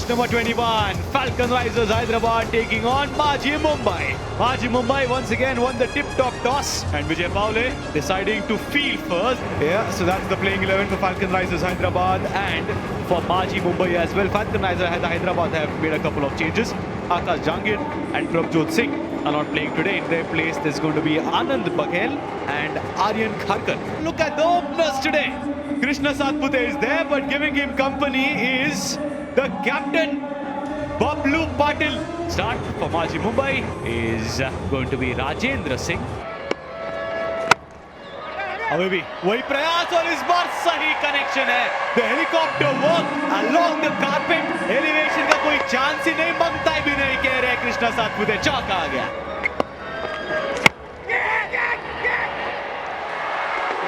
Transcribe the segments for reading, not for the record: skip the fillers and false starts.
Match number 21, Falcon Risers Hyderabad taking on Maji Mumbai. Maji Mumbai once again won the tip-top toss and Vijay Paule deciding to field first. Yeah, so that's the playing 11 for Falcon Risers Hyderabad and for Maji Mumbai as well. Falcon Risers Hyderabad have made a couple of changes. Akash Jangir and Prabhjot Singh are not playing today. In their place, there's going to be Anand Baghel and Aryan Kharkar. Look at the openers today. Krishna Satpute is there, but giving him company is the captain, Bablu Patil. Start for Maji Mumbai is going to be Rajendra Singh. अभी भी वही प्रयास और इस बार सही connection है. The helicopter work along the carpet. Elevation का कोई चांस ही नहीं, मंगता भी नहीं कह रहे कृष्णा सातपुते. चौका आ गया.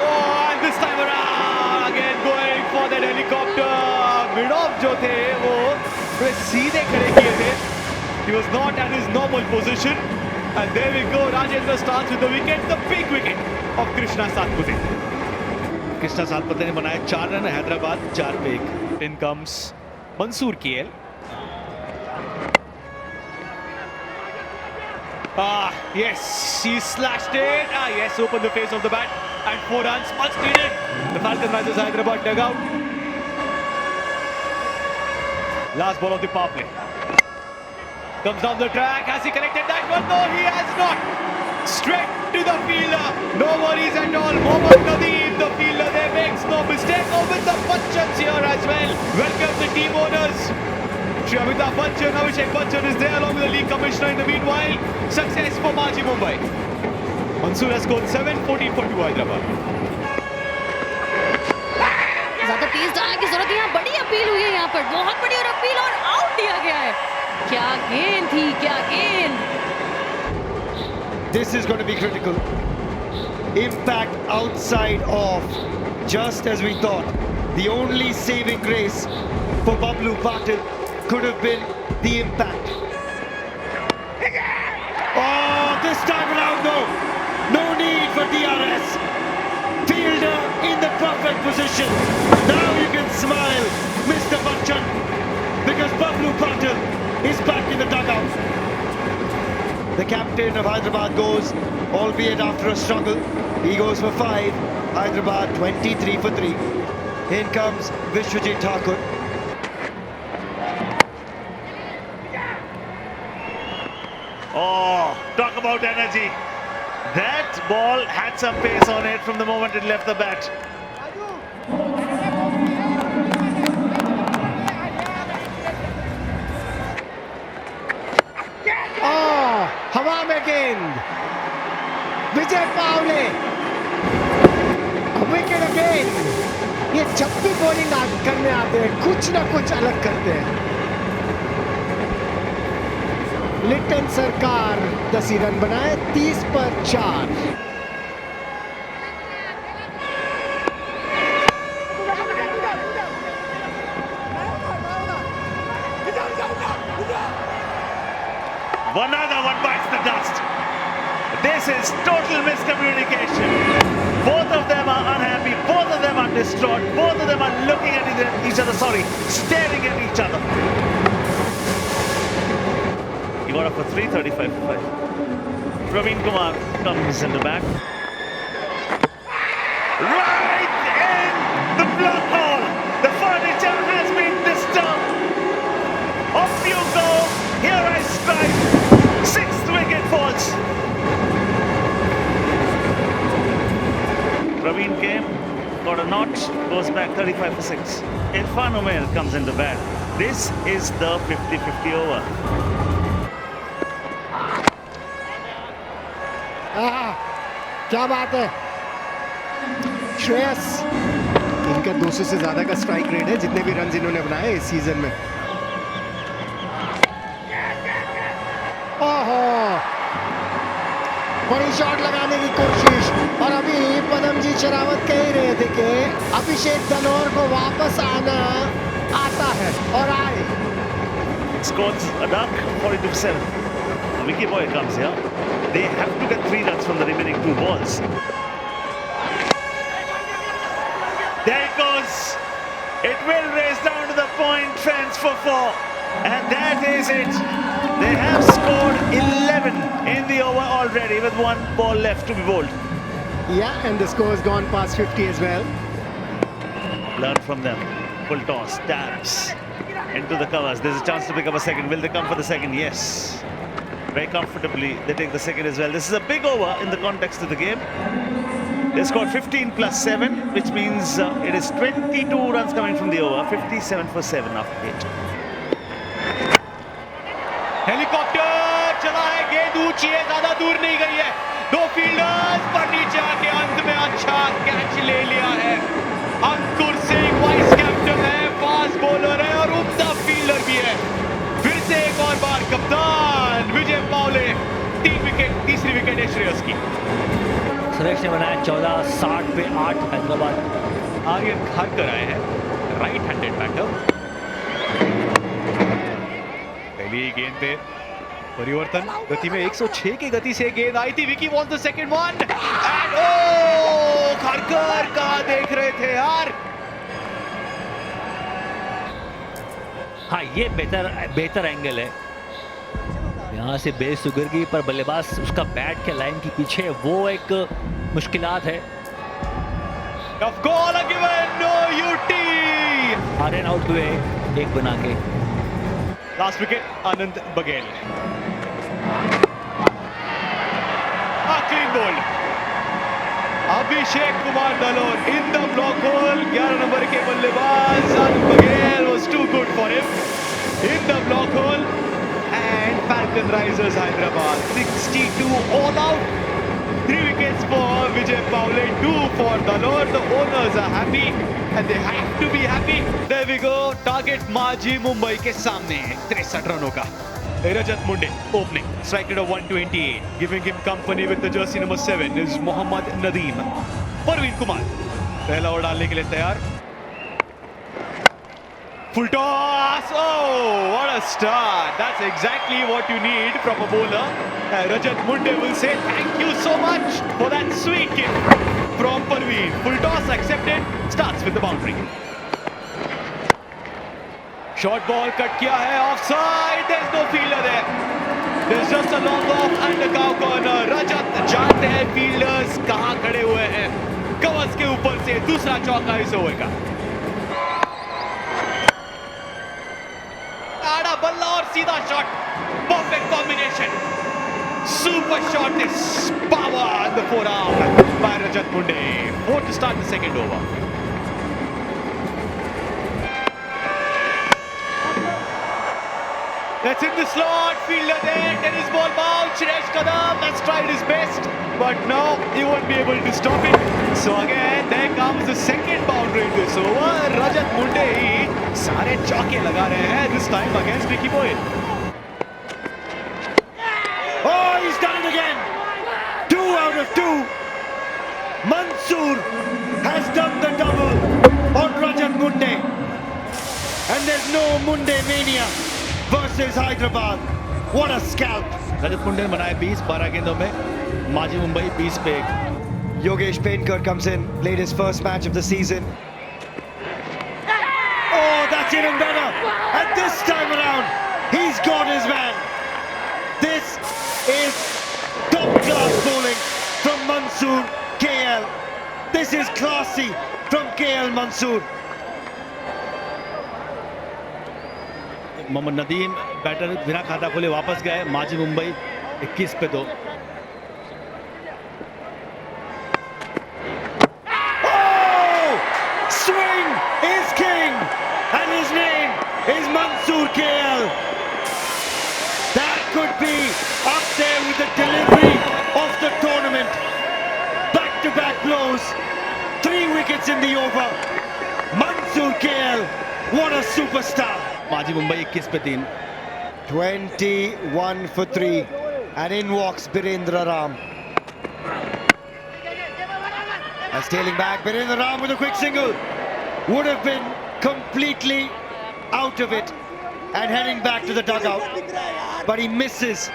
Oh, and this time around again going for that helicopter. Mid-off जो थे वो थोड़े सीधे खड़े किए थे. He was not at his normal position. And there we go. Rajendra starts with the wicket, the big wicket of Krishna Satpute. Krishna Satpute ने बनाए 4 रन. हैदराबाद 4 पे 1. In comes Mansoor KL. Yes, he slashed it. Yes, opened the face of the bat. And 4 runs, much needed. The Falcon Risers Hyderabad dugout. Last ball of the power play. Comes down the track. Has he connected that one? No, he has not. Straight to the fielder. No worries at all. Mohammad Nadeem, the fielder there, makes no mistake. Oh, with the Bachchans here as well. Welcome the team owners. Shri Amitabh Bachchan, Abhishek Bachchan is there along with the league commissioner in the meanwhile. Success for Maji Mumbai. Mansoor has scored 7, 14 for 2 Hyderabad. ज्यादा तेज डालने की जरूरत है. यहाँ बड़ी appeal हुई है, यहाँ पर बहुत बड़ी और अपील और आउट दिया गया है. क्या गेंद थी, क्या गेंद. This is going to be critical. Impact outside off, just as we thought. The only saving grace for Bablu Patil could have been the impact. Oh, this time around though, no need for DRS. Fielder in the perfect position. Now you can smile, Mr. Bachchan, because Bablu Patil is back in the dugout. The captain of Hyderabad goes, albeit after a struggle. He goes for 5. Hyderabad 23 for 3. In comes Vishwajit Thakur. Oh, talk about energy. That ball had some pace on it from the moment it left the bat. हवा में गेंद. Vijay Pawle. Wicket again. ये जब भी bowling करने आते हैं कुछ ना कुछ अलग करते हैं. लिटन सरकार 10 रन बनाए 30 पर 4. Another one bites the dust. This is total miscommunication. Both of them are unhappy. Both of them are distraught. Both of them are looking at each other, staring at each other. He got up for 3, 35 for 5. Praveen Kumar comes in the back. Right in the block hole. The furniture has been disturbed. Off you go. Here I strike. 6th wicket falls. Praveen came, got a notch, goes back 35 for 6. Irfan Umair comes into bat. This is the 50-50 over. क्या बात है. श्रेयस, इनका 200 से ज्यादा का strike rate है जितने भी रन इन्होंने बनाए इस सीजन में. ओहो, बड़ी शॉट लगाने की कोशिश. और अभी पदमजीत शेरावत कह ही रहे थे कि अभिषेक धनोर को वापस आना आता है और आए. Scores a duck, 42-7. Vicky Boy comes here. They have to get 3 runs from the remaining 2 balls. There it goes. It will race down to the point fence for 4. And that is it. They have scored 11 in the over already with one ball left to be bowled. Yeah, and the score has gone past 50 as well. Learn from them. Full toss, stabs into the covers. There's a chance to pick up a second. Will they come for the second? Yes. Very comfortably, they take the second as well. This is a big over in the context of the game. They scored 15 plus 7, which means it is 22 runs coming from the over. 57 for 7 after 8. Helicopter चला है, गेंद ऊंची है, ज्यादा दूर नहीं गई है. दो फील्डर्स पर नीचे आके अंत में अच्छा कैच ले लिया है. अंकुर सिंह वाइस कैप्टन है, फास्ट बॉलर है और उम्दा फील्डर भी है. फिर से एक और बार कप्तान विजय पावले. 3 विकेट, तीसरी विकेट है श्रेयस की. सुरेश ने बनाया 14, 60 पे 8 हैदराबाद. आगे घर कर आए हैं राइट हैंडेड बैटर. पहली गेंद पे परिवर्तन, गति में 106 की गति से गेंद आई थी. Vicky once the second one and ओ खरकर का देख रहे थे यार. हाँ, ये बेहतर एंगल है. यहाँ से बेस उगर गई पर बल्लेबाज उसका बैट के लाइन के पीछे, वो एक मुश्किलात है. टफ कॉल गिवन, नो यूटी. आर्यन आउट हुए एक बना के. Last wicket Anand Baghel. Clean bowled. Abhishek Kumar Dalor in the block hole. 11 number के बल्लेबाज आनंद Baghel was too good for him in the block hole. And Falcon Risers Hyderabad 62 all out. 3 wickets for Vijay Paule, 2 for Dalor. The owners are happy and they have to be happy. There we go. Target Maji Mumbai के सामने 63 रनों का. Rajat Munde opening, strike rate of 128. Giving him company with the jersey number 7 is Mohammad Nadeem. Parveen Kumar पहला over डालने के लिए तैयार. Full toss. Oh, what a start. That's exactly what you need from a bowler. Rajat Munde will say thank you so much for that sweet kick from Parveen. Full toss accepted. Starts with the boundary. Short ball cut किया है, offside. There's no fielder there. There's just a long off and a cow corner. Rajat जानते हैं fielders कहाँ खड़े हुए हैं. Covers के ऊपर से दूसरा चौका इस ओवर का. आड़ा बल्ला और सीधा shot. Perfect combination. Super shot. This power on the forearm by Rajat Munde. 4 to start the second over. That's in the slot, fielder there, tennis ball bounce. Suresh Kadam has tried his best, but no, he won't be able to stop it. So again, there comes the second boundary in this over. Rajat Munde ही सारे चौके लगा रहे हैं this time against Ricky Boyle. Oh, he's done it again. 2 out of 2. Mansoor has done the double on Rajat Munde. And there's no Munde mania versus Hyderabad. What a scalp. रजत मुंडे ने बनाए 20, 12 गेंदों में. माजी मुंबई 20 पे 1. Yogesh Penkar comes in, played his first match of the season. Oh, that's even better. And this time around, he's got his man. This is top-class bowling from Mansoor KL. This is classy from KL Mansoor. Mohammad Nadeem batter बिना खाता खोले वापस गए. माजी मुंबई 21 पे 2. Oh! Swing is king, and his name is Mansoor KL. That could be up there with the delivery of the tournament. Back-to-back blows, 3 wickets in the over. Mansoor KL, what a superstar. माजी मुंबई 21 पे 3. 21 for 3. And in walks Birendra Ram. And stealing back, Birendra Ram with a quick single. Would have been completely out of it and heading back to the dugout. But he misses.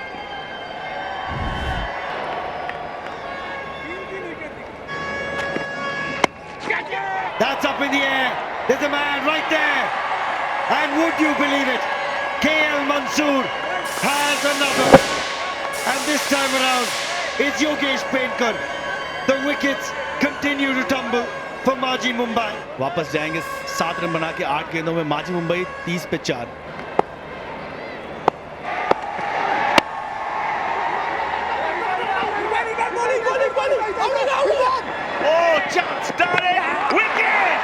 That's up in the air. There's a man right there. And would you believe it? KL Mansoor has another. And this time around, it's Yogesh Penkar. The wickets continue to tumble for Maji Mumbai. वापस जाएंगे 7 run बना के 8 गेंदों में माजी मुंबई 30 पे 4. Oh, chance, Darren, wicket!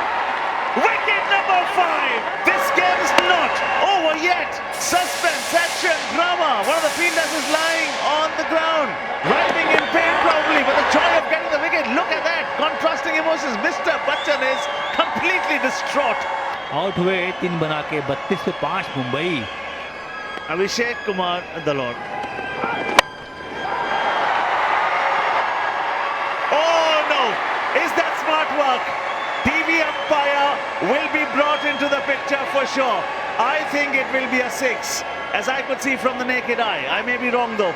Wicket number 5. This game is not over yet. Suspense, action, drama. One of the fielders is lying on the ground, writhing in pain probably, but the joy of getting the wicket. Look at that, contrasting emotions. Mr. Bachchan is completely distraught. Out हुए 3 बना के 32 पे 5 Mumbai. Abhishek Kumar Dalor. Oh no! Is that smart work? TV umpire will be brought into the picture for sure. I think it will be a 6, as I could see from the naked eye. I may be wrong though.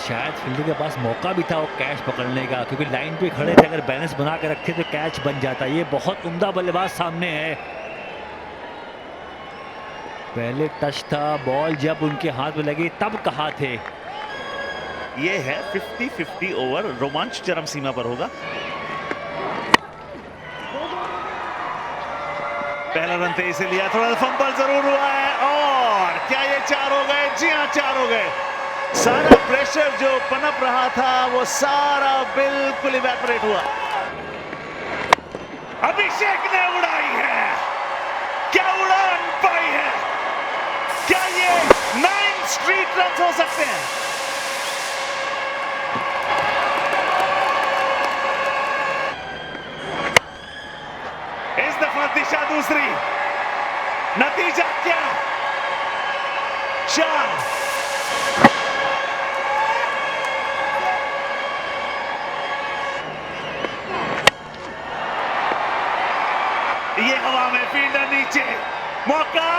शायद fielder के पास मौका भी था वो catch पकड़ने का, क्योंकि line पे खड़े थे. अगर बैलेंस बना के रखे तो कैच बन जाता. ये बहुत उम्दा बल्लेबाज सामने है. पहले टच था, बॉल जब उनके हाथ में लगी तब कहाँ थे. ये है 50-50 ओवर. रोमांच चरम सीमा पर होगा. पहला रन तेज से लिया, थोड़ा फंबल जरूर हुआ है. और क्या ये 4 हो गए? जी हाँ, 4 हो गए. सारा प्रेशर जो पनप रहा था वो सारा बिल्कुल इवेपोरेट हुआ. अभिषेक ने उड़ाई है. क्या उड़ान पाई है? क्या ये 9 स्ट्रीट रन हो सकते हैं? इस दफा दिशा दूसरी. नतीजा क्या? 4. ये हवा में, फील्डर नीचे. मौका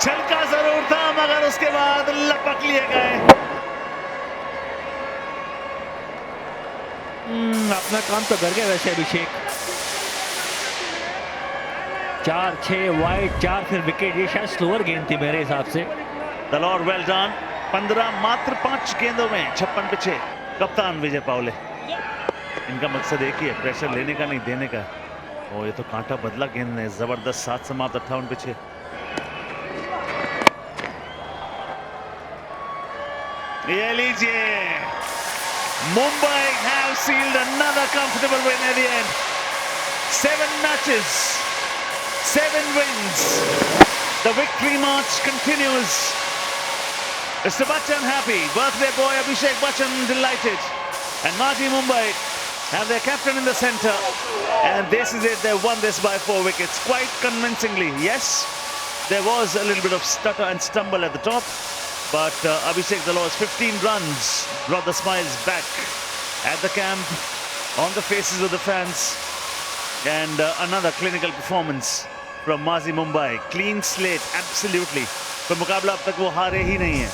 छलका जरूर था, मगर उसके बाद लपक लिए गए. अपना काम तो कर गया वैसे अभिषेक. 4-6 वाइड, 4 फिर विकेट. ये शायद स्लोअर गेंद थी मेरे हिसाब से. दलौर वेल डन. 15 मात्र 5 गेंदों में 56 पे 6. कप्तान विजय पावले. इनका मकसद एक ही है, प्रेशर लेने का नहीं, देने का. और ये तो कांटा बदला गेंद ने. जबरदस्त 7 समाप्त 58 पे 6. ये लीजिए, Mumbai have sealed another comfortable win at the end. 7 matches, 7 wins. The victory march continues. Mr. Bachchan happy, birthday boy Abhishek Bachchan delighted, and Maji Mumbai have their captain in the center, and this is it. They won this by 4 wickets quite convincingly. Yes, there was a little bit of stutter and stumble at the top, but Abhishek Dalor's 15 runs brought the smiles back at the camp, on the faces of the fans, and another clinical performance from Mazi Mumbai. Clean slate, absolutely. पर मुकाबला अब तक वो हारे ही नहीं है.